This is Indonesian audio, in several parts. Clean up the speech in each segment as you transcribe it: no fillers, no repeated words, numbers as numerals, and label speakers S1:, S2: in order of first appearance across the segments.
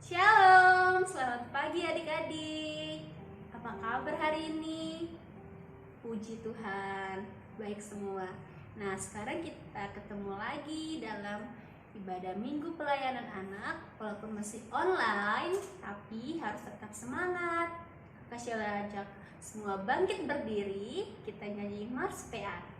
S1: Shalom, selamat pagi adik-adik. Apa kabar hari ini? Puji Tuhan, baik semua. Nah, sekarang kita ketemu lagi dalam ibadah Minggu Pelayanan Anak. Walaupun masih online, tapi harus tetap semangat. Kakak Sheila ajak semua bangkit berdiri, kita nyanyi Mars PA.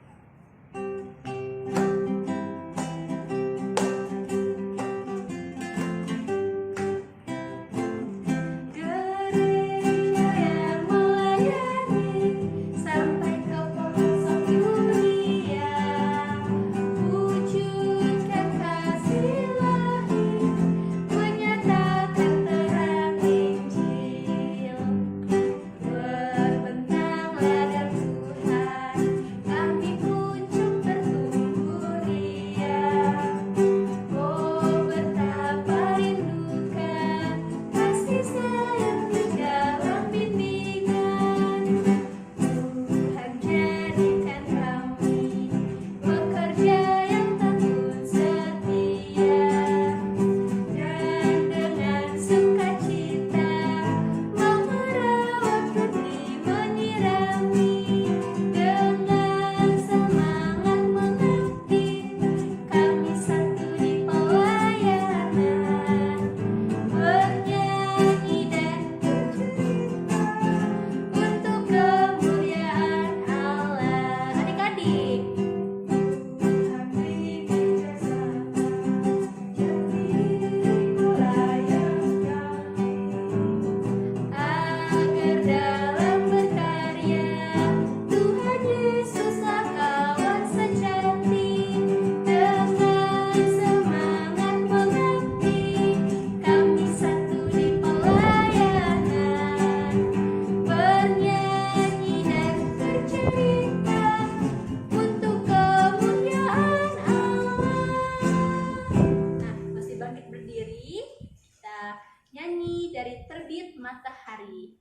S1: Dari terbit matahari.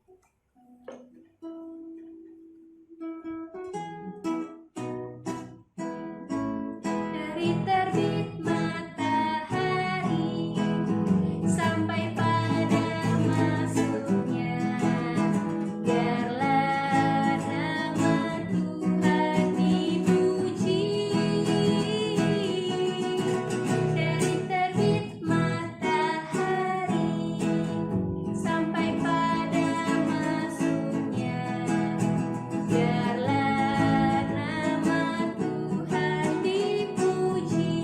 S1: Dari terbit matahari sampai pada masuknya, biarlah nama Tuhan dipuji. Dari terbit matahari sampai pada masuknya, biarlah nama Tuhan dipuji.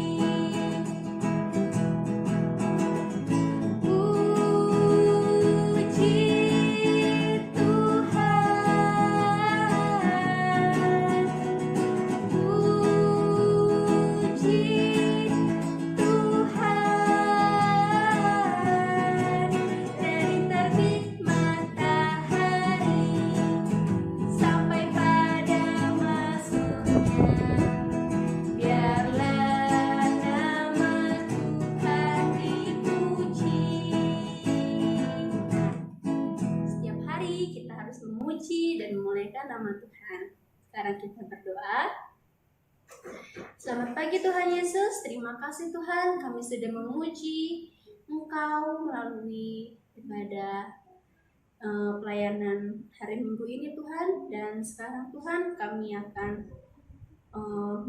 S1: Puji Tuhan, puji Tuhan. Dari terbit matahari sampai pada masuknya, biarlah nama Tuhan dipuji. Setiap hari kita harus memuji dan memuliakan nama Tuhan. Sekarang kita berdoa. Selamat pagi Tuhan Yesus, terima kasih Tuhan kami sudah memuji Engkau melalui ibadah pelayanan hari Minggu ini Tuhan. Dan sekarang Tuhan kami akan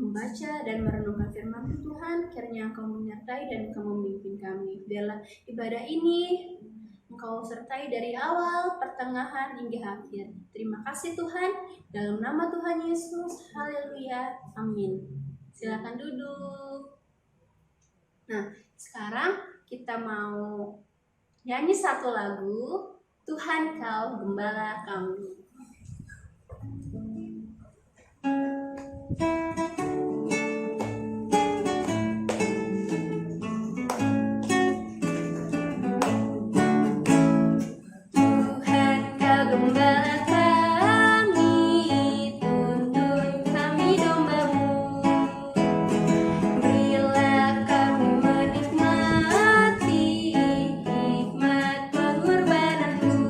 S1: membaca dan merenungkan firman Tuhan. Kiranya Engkau menyertai dan Engkau memimpin kami. Biarlah ibadah ini Engkau sertai dari awal, pertengahan, hingga akhir. Terima kasih Tuhan, dalam nama Tuhan Yesus, haleluya, amin. Silakan duduk. Nah, sekarang kita mau nyanyi satu lagu, Tuhan Kau Gembala Kami. Tuhan Kau Gembala kami, tuntun kami domba-Mu. Berilah kami menikmati hikmat pengorbanan-Mu.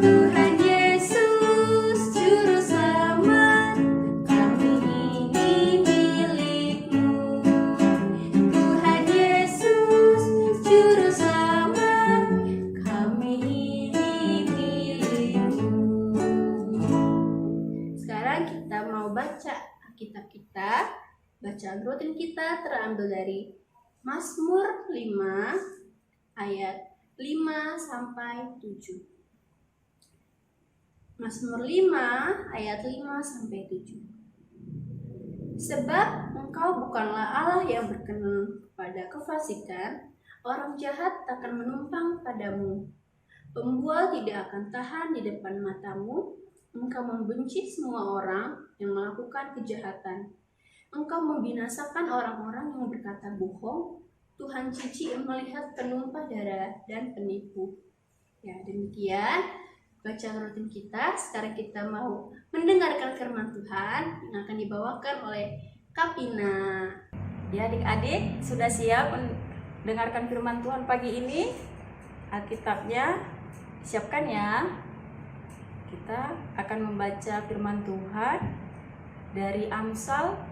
S1: Tuhan Yesus Juru Selamat, kami Bacaan rutin kita terambil dari Mazmur 5 ayat 5 sampai 7. Mazmur 5 ayat 5 sampai 7. Sebab engkau bukanlah Allah yang berkenan kepada kefasikan, orang jahat takkan menumpang padamu. Pembual tidak akan tahan di depan matamu. Engkau membenci semua orang yang melakukan kejahatan. Engkau membinasakan orang-orang yang berkata bohong. Tuhan jijik melihat penumpah darah dan penipu. Ya, demikian bacaan rutin kita. Sekarang kita mau mendengarkan firman Tuhan yang akan dibawakan oleh Kapina.
S2: Ya, adik-adik sudah siap mendengarkan firman Tuhan pagi ini? Alkitabnya siapkan ya. Kita akan membaca firman Tuhan dari Amsal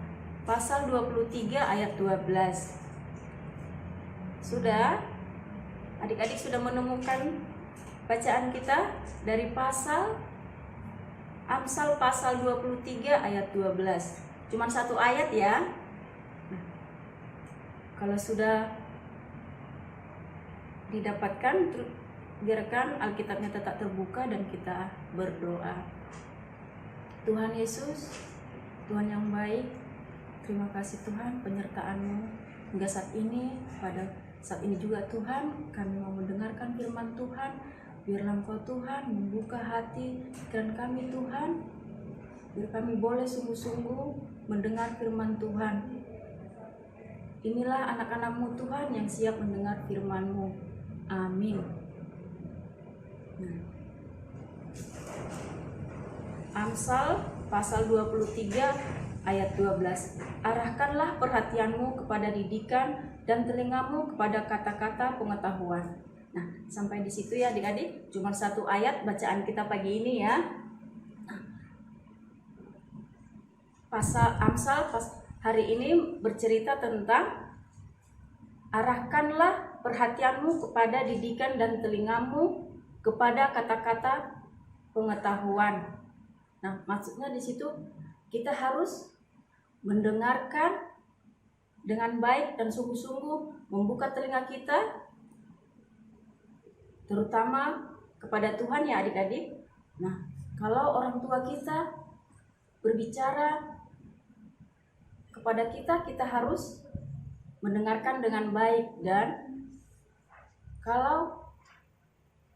S2: pasal 23 ayat 12. Sudah? Adik-adik sudah menemukan bacaan kita dari Amsal pasal 23 ayat 12. Cuman satu ayat ya. Nah, kalau sudah didapatkan, biarkan Alkitabnya tetap terbuka dan kita berdoa. Tuhan Yesus, Tuhan yang baik, terima kasih Tuhan penyertaan-Mu hingga saat ini. Pada saat ini juga Tuhan, kami mau mendengarkan firman Tuhan. Biarlah Engkau Tuhan membuka hati pikiran kami Tuhan, biar kami boleh sungguh-sungguh mendengar firman Tuhan. Inilah anak-anak-Mu Tuhan yang siap mendengar firman-Mu. Amin. Amsal pasal 23 ayat 12. Arahkanlah perhatianmu kepada didikan dan telingamu kepada kata-kata pengetahuan. Nah, sampai di situ ya adik-adik. Cuma satu ayat bacaan kita pagi ini ya. Amsal hari ini bercerita tentang arahkanlah perhatianmu kepada didikan dan telingamu kepada kata-kata pengetahuan. Nah, maksudnya di situ kita harus mendengarkan dengan baik dan sungguh-sungguh membuka telinga kita, terutama kepada Tuhan ya adik-adik. Nah, kalau orang tua kita berbicara kepada kita, kita harus mendengarkan dengan baik. Dan kalau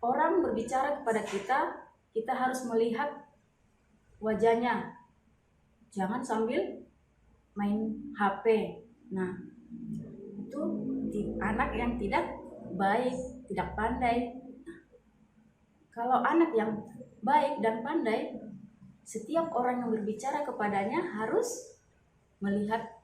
S2: orang berbicara kepada kita, kita harus melihat wajahnya. Jangan sambil main HP. Nah, itu anak yang tidak baik, tidak pandai. Kalau anak yang baik dan pandai, setiap orang yang berbicara kepadanya harus melihat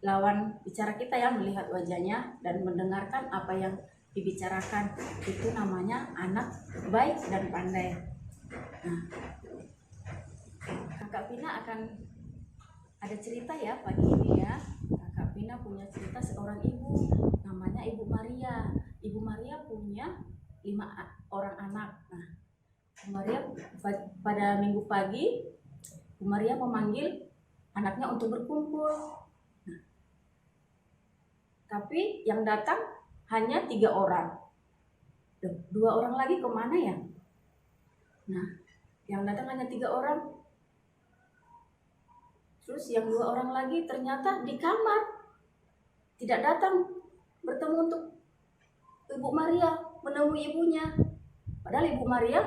S2: lawan bicara kita ya, melihat wajahnya dan mendengarkan apa yang dibicarakan. Itu namanya anak baik dan pandai. Nah, Kakak Pina akan ada cerita ya pagi ini ya. Kakak Pina punya cerita seorang ibu, namanya Ibu Maria. Ibu Maria punya 5 orang anak. Nah, Bu Maria pada minggu pagi, Bu Maria memanggil anaknya untuk berkumpul. Nah, tapi yang datang hanya 3 orang. 2 orang lagi kemana ya? Nah, yang datang hanya 3 orang. Terus yang 2 orang lagi ternyata di kamar, tidak datang bertemu untuk Ibu Maria, menemui ibunya. Padahal Ibu Maria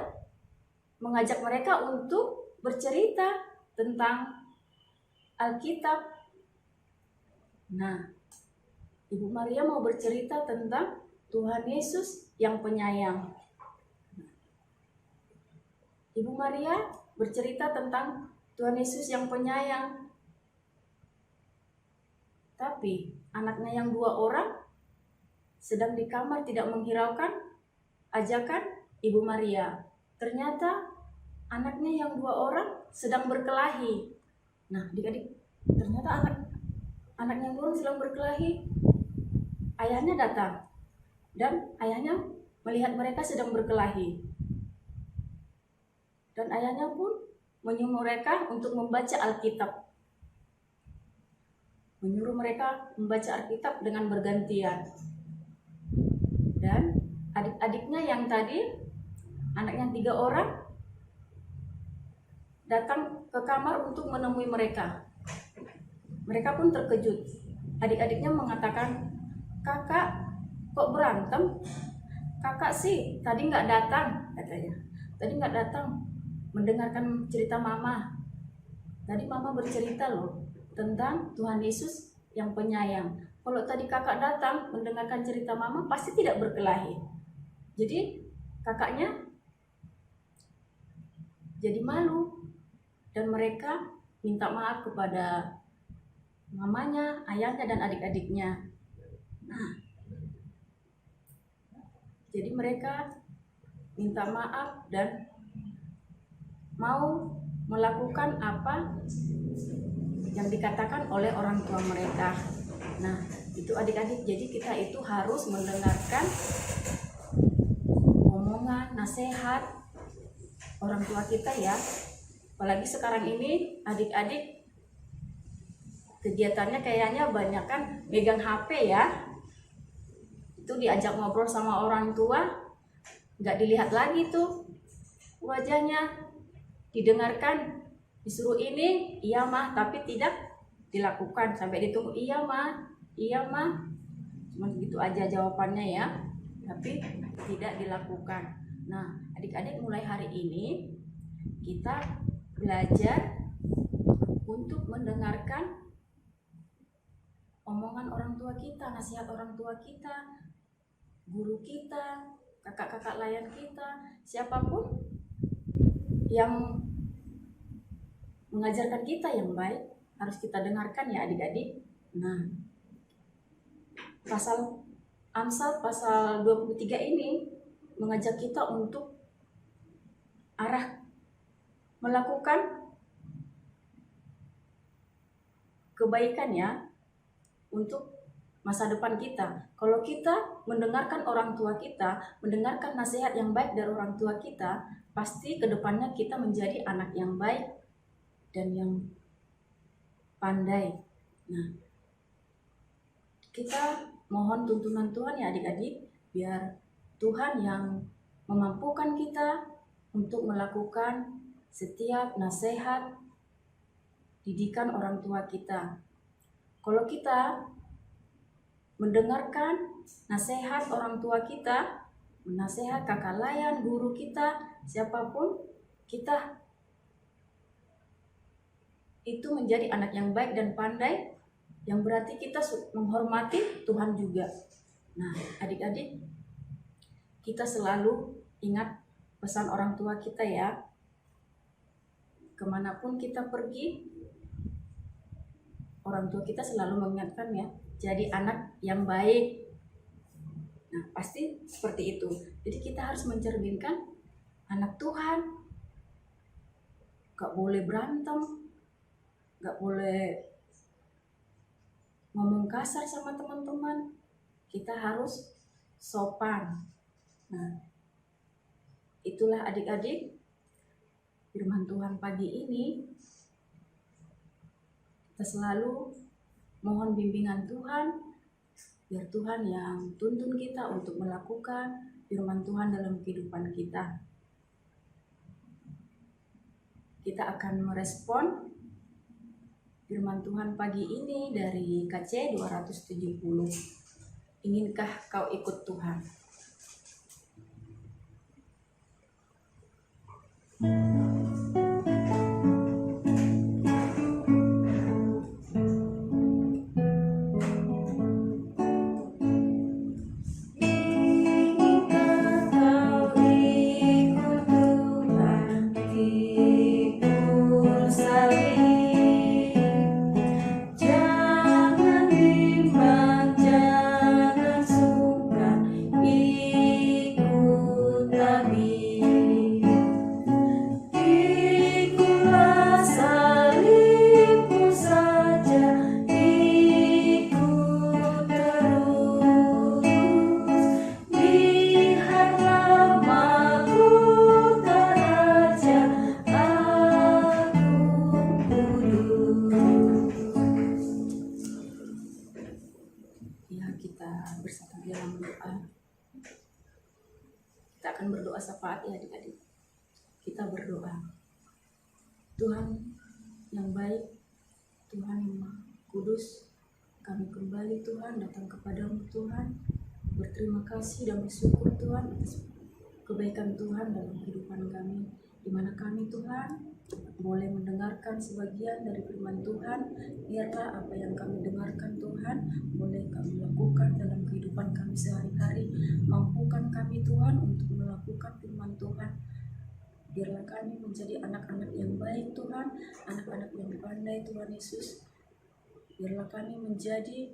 S2: mengajak mereka untuk bercerita tentang Alkitab. Nah, Ibu Maria mau bercerita tentang Tuhan Yesus yang penyayang. Ibu Maria bercerita tentang Tuhan Yesus yang penyayang. Tapi anaknya yang 2 orang sedang di kamar tidak menghiraukan ajakan Ibu Maria. Ternyata anaknya yang 2 orang sedang berkelahi. Nah, adik-adik, ternyata anaknya yang 2 orang sedang berkelahi. Ayahnya datang dan ayahnya melihat mereka sedang berkelahi. Dan ayahnya pun menyuruh mereka untuk membaca Alkitab. menyuruh mereka membaca Alkitab dengan bergantian. Dan adik-adiknya yang tadi, anaknya 3 orang, datang ke kamar untuk menemui mereka. Mereka pun terkejut. Adik-adiknya mengatakan, "Kakak, kok berantem? Kakak sih tadi nggak datang," katanya. "Tadi nggak datang mendengarkan cerita mama. Tadi mama bercerita loh tentang Tuhan Yesus yang penyayang. Kalau tadi kakak datang mendengarkan cerita mama, pasti tidak berkelahi." Jadi kakaknya jadi malu dan mereka minta maaf kepada mamanya, ayahnya, dan adik-adiknya. Nah, jadi mereka minta maaf dan mau melakukan apa yang dikatakan oleh orang tua mereka. Nah, itu adik-adik, jadi kita itu harus mendengarkan omongan, nasihat orang tua kita ya. Apalagi sekarang ini adik-adik kegiatannya kayaknya banyak kan megang HP ya. Itu diajak ngobrol sama orang tua, nggak dilihat lagi tuh wajahnya, didengarkan, disuruh ini, iya mah, tapi tidak dilakukan. Sampai ditunggu, iya mah, cuma gitu aja jawabannya ya, tapi tidak dilakukan. Nah, adik-adik, mulai hari ini kita belajar untuk mendengarkan omongan orang tua kita, nasihat orang tua kita, guru kita, kakak-kakak layan kita, siapapun yang mengajarkan kita yang baik, harus kita dengarkan ya adik-adik. Nah, pasal Amsal pasal 23 ini mengajak kita untuk arah melakukan kebaikan ya, untuk masa depan kita. Kalau kita mendengarkan orang tua kita, mendengarkan nasihat yang baik dari orang tua kita, pasti kedepannya kita menjadi anak yang baik dan yang pandai. Nah, kita mohon tuntunan Tuhan ya adik-adik, biar Tuhan yang memampukan kita untuk melakukan setiap nasihat didikan orang tua kita. Kalau kita mendengarkan nasihat orang tua kita, nasihat kakak layan, guru kita, siapapun, kita itu menjadi anak yang baik dan pandai, yang berarti kita menghormati Tuhan juga. Nah, adik-adik, kita selalu ingat pesan orang tua kita ya. Kemanapun kita pergi, orang tua kita selalu mengingatkan ya, jadi anak yang baik. Nah, pasti seperti itu. Jadi kita harus mencerminkan anak Tuhan. Gak boleh berantem, gak boleh ngomong kasar sama teman-teman. Kita harus sopan. Nah, itulah adik-adik firman Tuhan pagi ini. Kita selalu mohon bimbingan Tuhan, biar Tuhan yang tuntun kita untuk melakukan firman Tuhan dalam kehidupan kita. Kita akan merespon firman Tuhan pagi ini dari KC 270. Inginkah kau ikut Tuhan? Kita akan berdoa syafaat ya adik-adik. Kita berdoa. Tuhan yang baik, Tuhan yang Maha Kudus, kami kembali Tuhan datang kepadamu Tuhan, berterima kasih dan bersyukur Tuhan atas kebaikan Tuhan dalam kehidupan kami, di mana kami Tuhan boleh mendengarkan sebagian dari firman Tuhan. Biarlah apa yang kami dengarkan Tuhan boleh kami lakukan dalam kehidupan kami sehari-hari. Mampukan kami Tuhan untuk melakukan firman Tuhan. Biarlah kami menjadi anak-anak yang baik Tuhan, anak-anak yang pandai Tuhan Yesus. Biarlah kami menjadi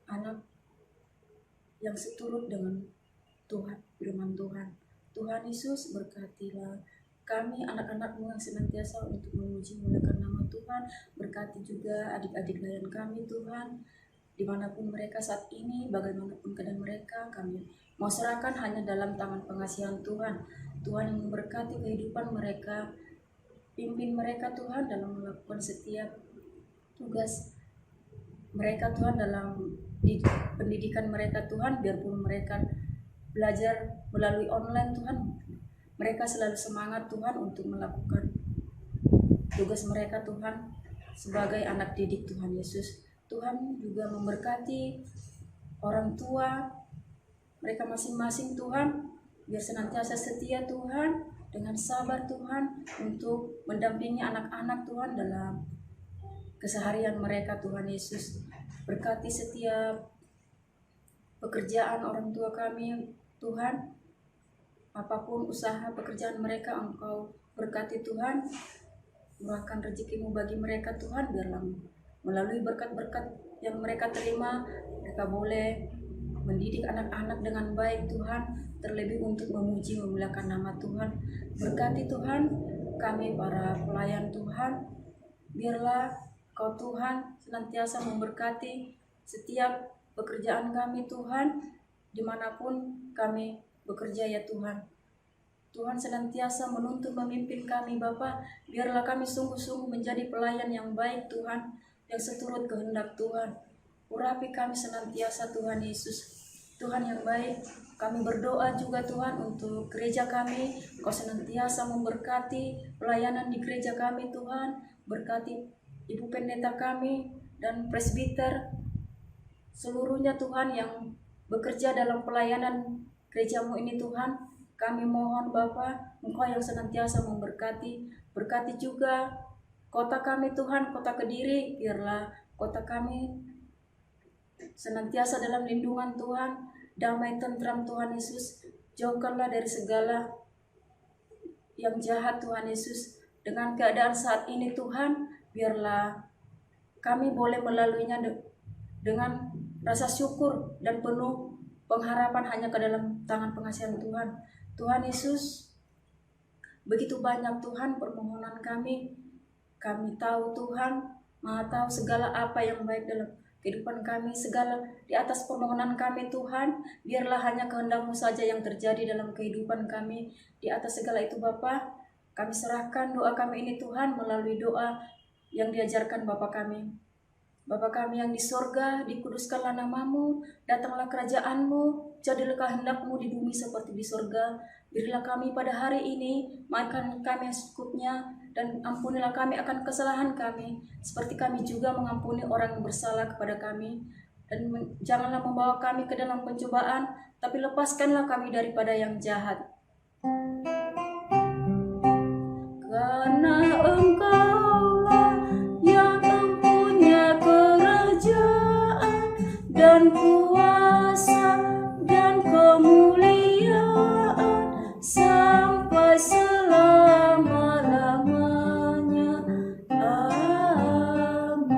S2: anak yang seturut dengan Tuhan, firman Tuhan. Tuhan Yesus, berkatilah kami anak-anak-Mu yang senantiasa untuk memuji memuliakan nama Tuhan. Berkati juga adik-adik layan kami Tuhan, dimanapun mereka saat ini, bagaimanapun keadaan mereka, kami mau serahkan hanya dalam tangan pengasihan Tuhan. Tuhan yang memberkati kehidupan mereka, pimpin mereka Tuhan dalam melakukan setiap tugas mereka Tuhan, dalam pendidikan mereka Tuhan. Biarpun mereka belajar melalui online Tuhan, mereka selalu semangat Tuhan untuk melakukan tugas mereka Tuhan sebagai anak didik Tuhan Yesus. Tuhan juga memberkati orang tua mereka masing-masing Tuhan, biar senantiasa setia Tuhan, dengan sabar Tuhan untuk mendampingi anak-anak Tuhan dalam keseharian mereka Tuhan Yesus. Berkati setiap pekerjaan orang tua kami Tuhan, apapun usaha pekerjaan mereka Engkau berkati Tuhan. Murahkan rezeki-Mu bagi mereka Tuhan, biarlah melalui berkat-berkat yang mereka terima, mereka boleh mendidik anak-anak dengan baik Tuhan, terlebih untuk memuji memuliakan nama Tuhan. Berkati Tuhan kami para pelayan Tuhan, biarlah Kau Tuhan senantiasa memberkati setiap pekerjaan kami Tuhan, dimanapun kami bekerja ya Tuhan. Tuhan senantiasa menuntun memimpin kami Bapa, biarlah kami sungguh-sungguh menjadi pelayan yang baik Tuhan, yang seturut kehendak Tuhan. Urapi kami senantiasa Tuhan Yesus. Tuhan yang baik, kami berdoa juga Tuhan untuk gereja kami. Kau senantiasa memberkati pelayanan di gereja kami Tuhan. Berkati Ibu Pendeta kami dan presbiter seluruhnya Tuhan yang bekerja dalam pelayanan gereja-Mu ini Tuhan. Kami mohon Bapa, Engkau yang senantiasa memberkati. Berkati juga kota kami Tuhan, kota Kediri. Biarlah kota kami senantiasa dalam lindungan Tuhan, damai tentram Tuhan Yesus. Jauhkanlah dari segala yang jahat Tuhan Yesus. Dengan keadaan saat ini Tuhan, biarlah kami boleh melaluinya dengan rasa syukur dan penuh pengharapan hanya ke dalam tangan pengasihan Tuhan. Tuhan Yesus, begitu banyak Tuhan permohonan kami. Kami tahu Tuhan, Maha tahu segala apa yang baik dalam kehidupan kami, segala di atas permohonan kami Tuhan, biarlah hanya kehendak-Mu saja yang terjadi dalam kehidupan kami. Di atas segala itu Bapa, kami serahkan doa kami ini Tuhan melalui doa yang diajarkan Bapa kami. Bapa kami yang di sorga, dikuduskanlah nama-Mu, datanglah kerajaan-Mu, jadilah kehendak-Mu di bumi seperti di sorga. Berilah kami pada hari ini makan kami yang secukupnya, dan ampunilah kami akan kesalahan kami, seperti kami juga mengampuni orang yang bersalah kepada kami. Dan janganlah membawa kami ke dalam pencobaan, tapi lepaskanlah kami daripada yang jahat. Karena Engkaulah yang mempunyai kerajaan dan kuasa dan kemuliaan sampai selama-lamanya. Amin.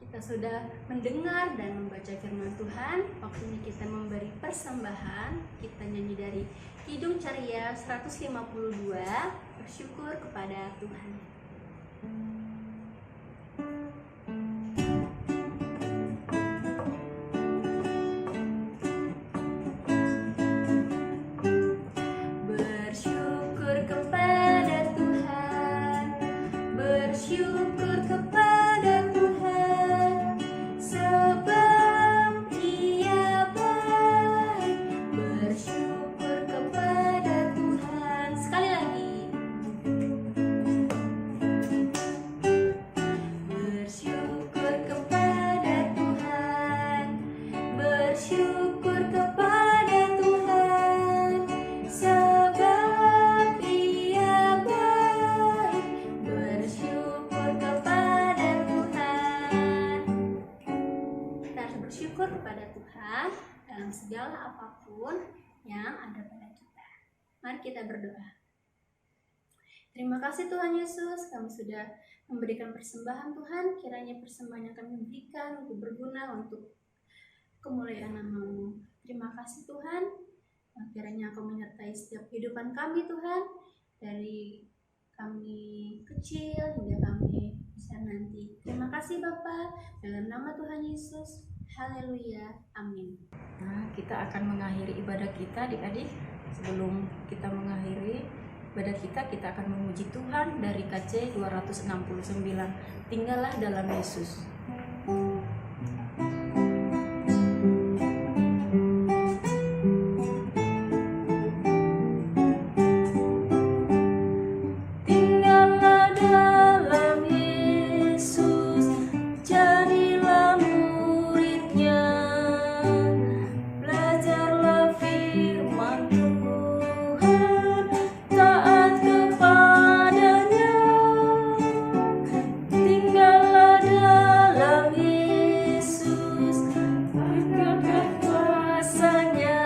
S1: Kita sudah mendengar dan membaca firman Tuhan. Waktunya kita memberi persembahan. Kita nyanyi dari Kidung Caria 152, bersyukur kepada Tuhan. Bersyukur kepada Tuhan, bersyukur kepada Tuhan, sebab bersyukur kepada Tuhan, sebab Ia baik. Bersyukur kepada Tuhan. Kita harus bersyukur kepada Tuhan dalam segala apapun yang ada pada kita. Mari kita berdoa. Terima kasih Tuhan Yesus, kami sudah memberikan persembahan Tuhan. Kiranya persembahan yang kami berikan untuk berguna untuk kemuliaan nama-Mu. Terima kasih Tuhan, kiranya Engkau menyertai setiap kehidupan kami Tuhan, dari kami kecil hingga kami besar nanti. Terima kasih Bapa, dalam nama Tuhan Yesus. Haleluya, amin.
S2: Nah, kita akan mengakhiri ibadah kita adik-adik. Sebelum kita mengakhiri ibadah kita akan memuji Tuhan dari KC 269. Tinggallah dalam Yesus. Tinggallah dalam Yesus, jadilah muridnya, belajarlah firman Tuhan, taat kepadanya. Tinggallah dalam Yesus, pegang kuasanya.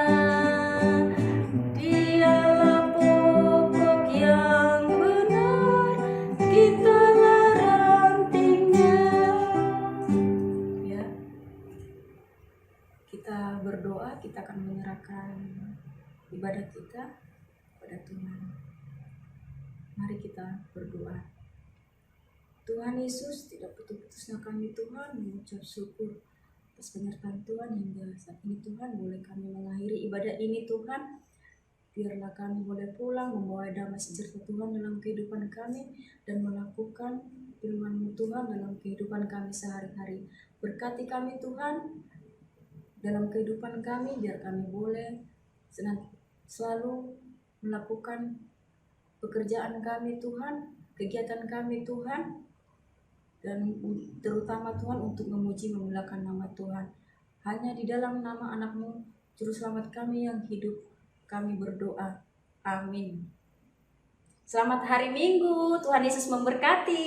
S2: Dialah pokok yang benar, kitalah rantingnya. Ya, kita berdoa, kita akan menyerahkan ibadah kita kepada Tuhan. Mari kita berdoa. Tuhan Yesus, tidak putus-putusnya kami Tuhan mengucap syukur atas penyertaan Tuhan hingga saat ini Tuhan. Boleh kami mengakhiri ibadah ini Tuhan. Biarlah kami boleh pulang membawa damai sejahtera Tuhan dalam kehidupan kami dan melakukan firman-Mu Tuhan dalam kehidupan kami sehari-hari. Berkati kami Tuhan dalam kehidupan kami, biar kami boleh selalu melakukan pekerjaan kami Tuhan, kegiatan kami Tuhan, dan terutama Tuhan untuk memuji memuliakan nama Tuhan. Hanya di dalam nama anak-Mu Juru Selamat kami yang hidup, kami berdoa. Amin. Selamat hari Minggu, Tuhan Yesus memberkati.